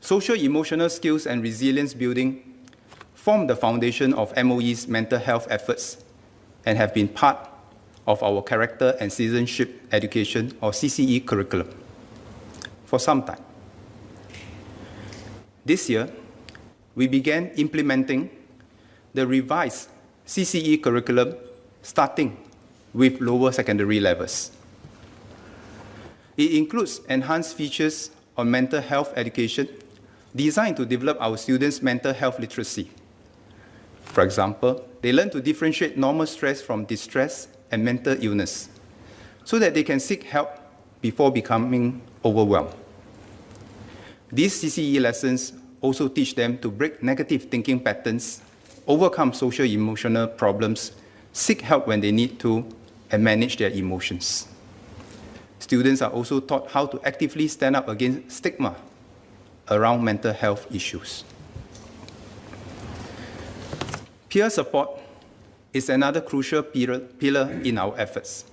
Social-emotional skills and resilience building form the foundation of MOE's mental health efforts and have been part of our Character and Citizenship Education, or CCE, curriculum for some time. This year, we began implementing the revised CCE curriculum starting with lower secondary levels. It includes enhanced features on mental health education designed to develop our students' mental health literacy. For example, they learn to differentiate normal stress from distress and mental illness so that they can seek help before becoming overwhelmed. These CCE lessons also teach them to break negative thinking patterns, overcome social-emotional problems, seek help when they need to, and manage their emotions. Students are also taught how to actively stand up against stigma around mental health issues. Peer support is another crucial pillar in our efforts.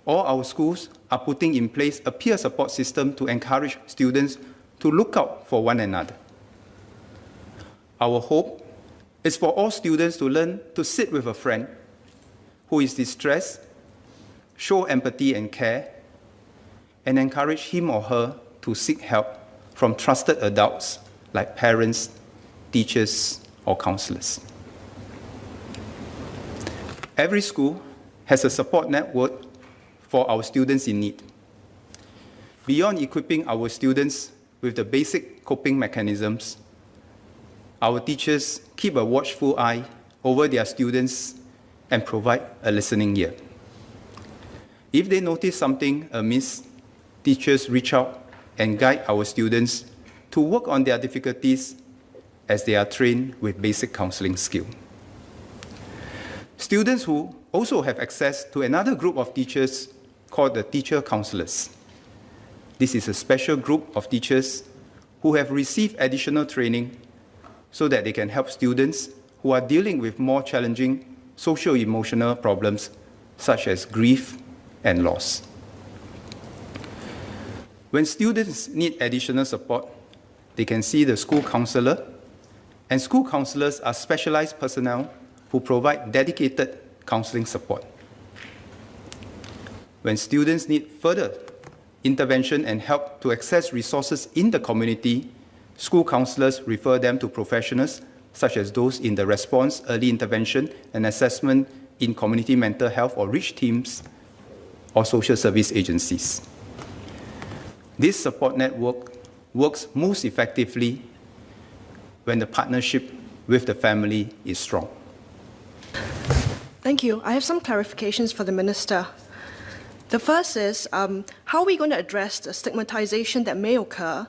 All our schools are putting in place a peer support system to encourage students to look out for one another. Our hope is for all students to learn to sit with a friend who is distressed, show empathy and care, and encourage him or her to seek help from trusted adults like parents, teachers, or counselors. Every school has a support network for our students in need. Beyond equipping our students with the basic coping mechanisms, our teachers keep a watchful eye over their students and provide a listening ear. If they notice something amiss, teachers reach out and guide our students to work on their difficulties as they are trained with basic counseling skills. Students who also have access to another group of teachers called the teacher-counsellors. This is a special group of teachers who have received additional training so that they can help students who are dealing with more challenging social-emotional problems such as grief and loss. When students need additional support, they can see the school counselor, and school counselors are specialized personnel who provide dedicated counseling support. When students need further intervention and help to access resources in the community, school counselors refer them to professionals such as those in the response, early intervention, and assessment in community mental health or REACH teams or social service agencies. This support network works most effectively when the partnership with the family is strong. Thank you. I have some clarifications for the Minister. The first is, how are we going to address the stigmatization that may occur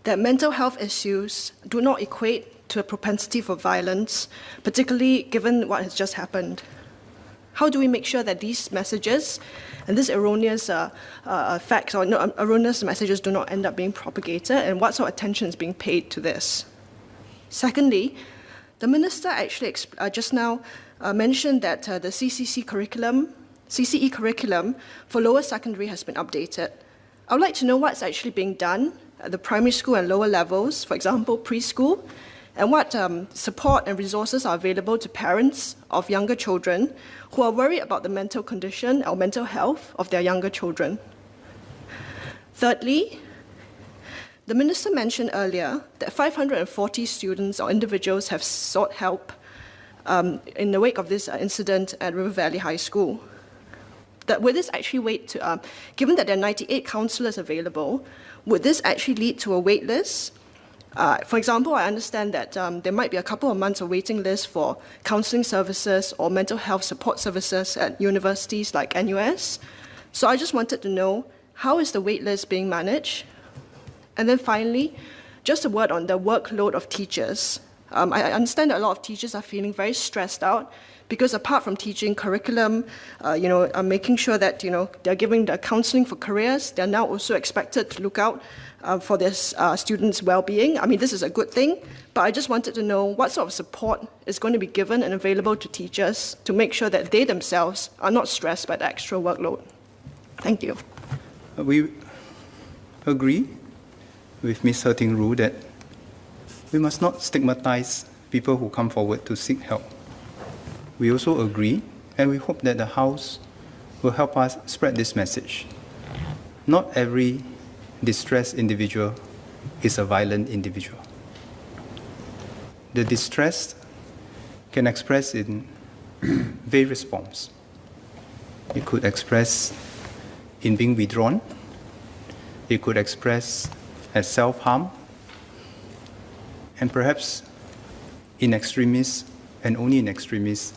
that mental health issues do not equate to a propensity for violence, particularly given what has just happened? How do we make sure that these messages and these erroneous facts or erroneous messages do not end up being propagated, and what sort of attention is being paid to this? Secondly, the Minister actually just now mentioned that the CCE curriculum for lower secondary has been updated. I would like to know what's actually being done at the primary school and lower levels, for example, preschool, and what support and resources are available to parents of younger children who are worried about the mental condition or mental health of their younger children. Thirdly, the Minister mentioned earlier that 540 students or individuals have sought help in the wake of this incident at River Valley High School. Would this actually wait to, given that there are 98 counsellors available, would this actually lead to a wait list? For example, I understand that there might be a couple of months of waiting list for counselling services or mental health support services at universities like NUS. So I just wanted to know, how is the wait list being managed? And then finally, just a word on the workload of teachers. I understand that a lot of teachers are feeling very stressed out because apart from teaching curriculum, making sure that they're giving the counselling for careers, they're now also expected to look out for their students' well-being. I mean, this is a good thing, but I just wanted to know what sort of support is going to be given and available to teachers to make sure that they themselves are not stressed by the extra workload. Thank you. We agree with Ms. Herting-Rue that we must not stigmatize people who come forward to seek help. We also agree, and we hope that the House will help us spread this message. Not every distressed individual is a violent individual. The distress can express in various forms. It could express in being withdrawn. It could express as self-harm. And perhaps in extremis, and only in extremis,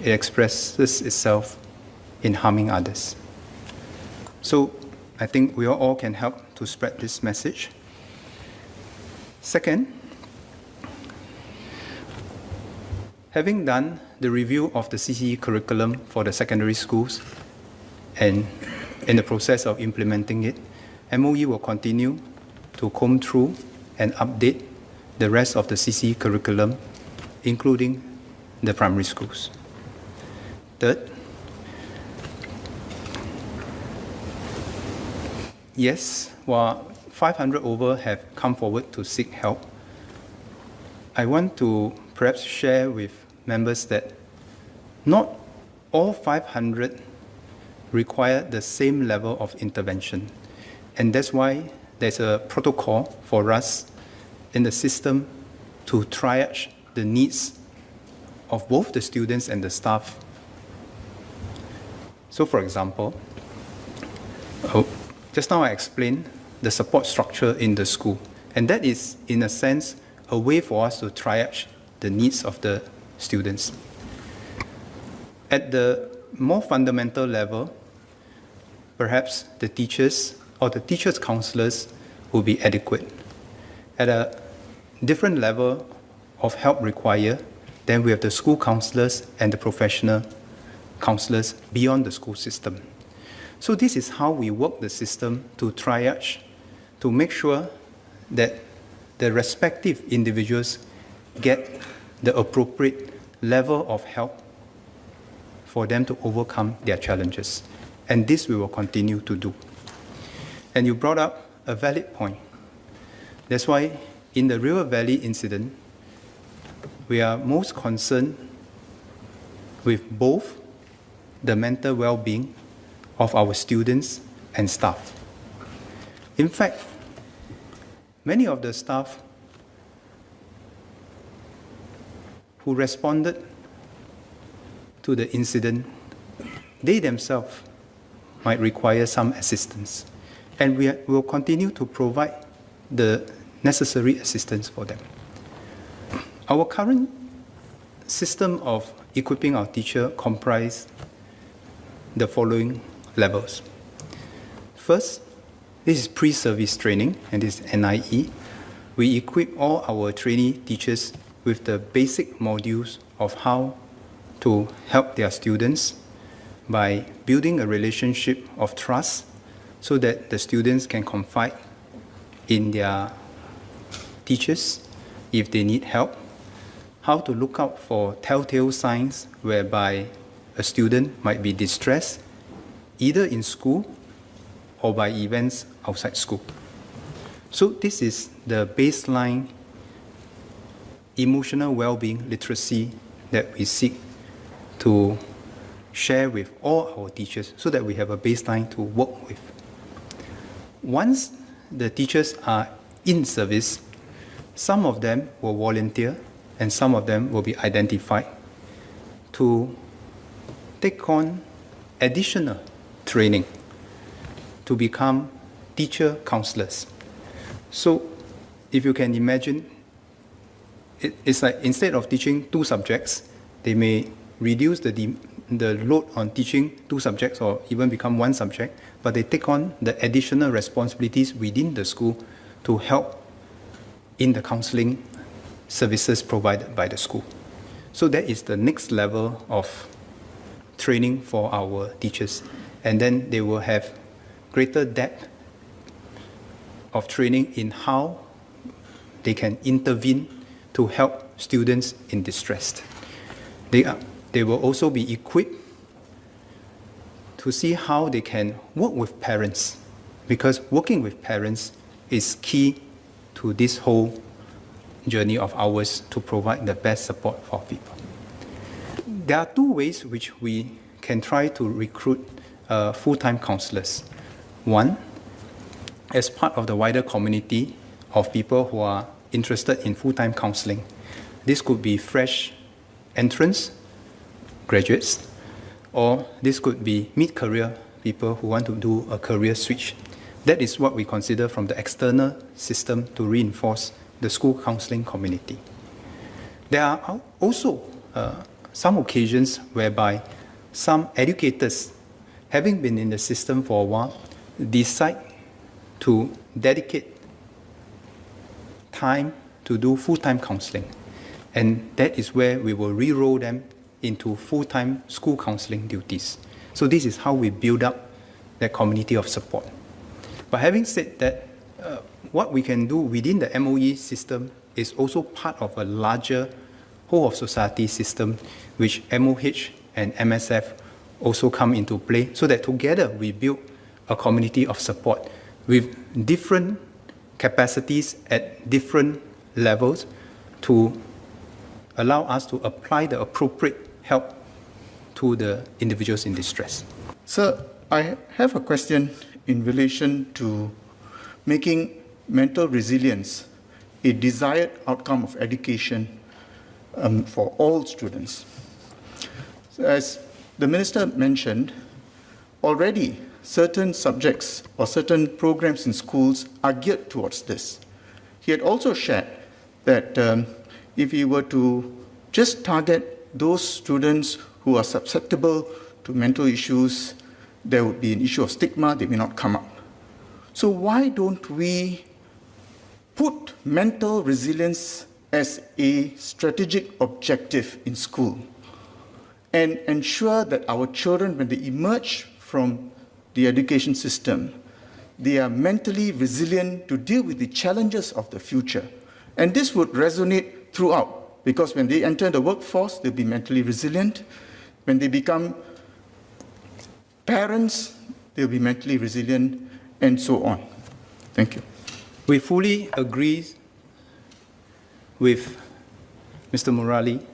it expresses itself in harming others. So I think we all can help to spread this message. Second, having done the review of the CCE curriculum for the secondary schools and in the process of implementing it, MOE will continue to comb through and update the rest of the CCE curriculum, including the primary schools. Third, yes, while 500 over have come forward to seek help, I want to perhaps share with members that not all 500 require the same level of intervention. And that's why there's a protocol for us in the system to triage the needs of both the students and the staff. So for example, just now I explained the support structure in the school. And that is, in a sense, a way for us to triage the needs of the students. At the more fundamental level, perhaps the teachers or the teachers-counsellors will be adequate. At a different level of help required, then we have the school counsellors and the professional counsellors beyond the school system. So this is how we work the system to triage, to make sure that the respective individuals get the appropriate level of help for them to overcome their challenges. And this we will continue to do. And you brought up a valid point. That's why in the River Valley incident, we are most concerned with both the mental well-being of our students and staff. In fact, many of the staff who responded to the incident, they themselves might require some assistance. And we will continue to provide the necessary assistance for them. Our current system of equipping our teacher comprises the following levels. First, this is pre-service training, and this is NIE. We equip all our trainee teachers with the basic modules of how to help their students by building a relationship of trust so that the students can confide in their teachers if they need help, how to look out for telltale signs whereby a student might be distressed, either in school or by events outside school. So this is the baseline emotional well-being literacy that we seek to share with all our teachers so that we have a baseline to work with. Once the teachers are in service, some of them will volunteer and some of them will be identified to take on additional training to become teacher-counsellors. So if you can imagine, it's like instead of teaching 2 subjects, they may reduce the load on teaching 2 subjects or even become 1 subject, but they take on the additional responsibilities within the school to help in the counselling services provided by the school. So that is the next level of training for our teachers. And then they will have greater depth of training in how they can intervene to help students in distress. They will also be equipped to see how they can work with parents, because working with parents is key to this whole journey of ours to provide the best support for people. There are two ways which we can try to recruit full-time counselors. One, as part of the wider community of people who are interested in full-time counseling. This could be fresh entrants, graduates, or this could be mid-career people who want to do a career switch. That is what we consider from the external system to reinforce the school counseling community. There are also some occasions whereby some educators, having been in the system for a while, decide to dedicate time to do full-time counseling. And that is where we will re-roll them into full-time school counseling duties. So this is how we build up that community of support. But having said that, what we can do within the MOE system is also part of a larger whole of society system, which MOH and MSF also come into play, so that together we build a community of support with different capacities at different levels to allow us to apply the appropriate help to the individuals in distress. Sir, I have a question in relation to making mental resilience a desired outcome of education for all students. So as the Minister mentioned, already certain subjects or certain programs in schools are geared towards this. He had also shared that if he were to just target those students who are susceptible to mental issues, there would be an issue of stigma, they may not come up. So why don't we put mental resilience as a strategic objective in school and ensure that our children, when they emerge from the education system, they are mentally resilient to deal with the challenges of the future. And this would resonate throughout, because when they enter the workforce, they'll be mentally resilient. When they become parents, they'll be mentally resilient, and so on. Thank you. We fully agree with Mr. Murali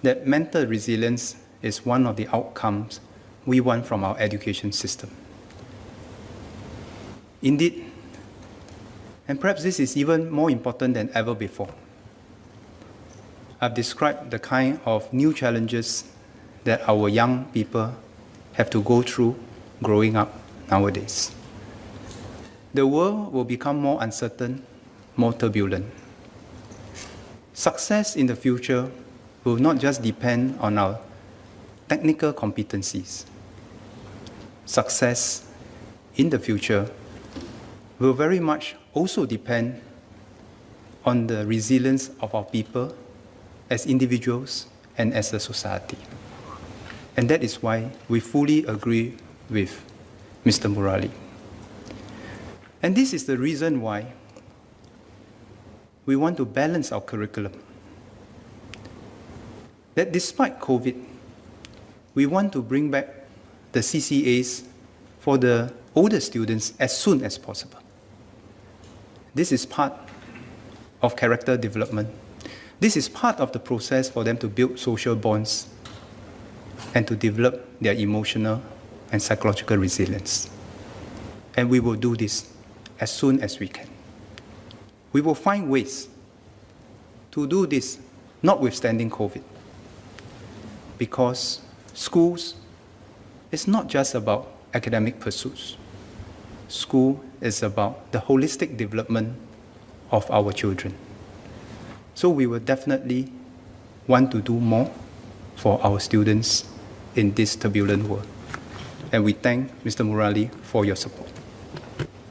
that mental resilience is one of the outcomes we want from our education system. Indeed, and perhaps this is even more important than ever before, I've described the kind of new challenges that our young people have to go through growing up nowadays. The world will become more uncertain, more turbulent. Success in the future will not just depend on our technical competencies. Success in the future will very much also depend on the resilience of our people as individuals and as a society. And that is why we fully agree with Mr. Murali. And this is the reason why we want to balance our curriculum. That despite COVID, we want to bring back the CCAs for the older students as soon as possible. This is part of character development. This is part of the process for them to build social bonds and to develop their emotional and psychological resilience. And we will do this as soon as we can. We will find ways to do this notwithstanding COVID, because schools is not just about academic pursuits. School is about the holistic development of our children. So we will definitely want to do more for our students in this turbulent world. And we thank Mr. Murali for your support.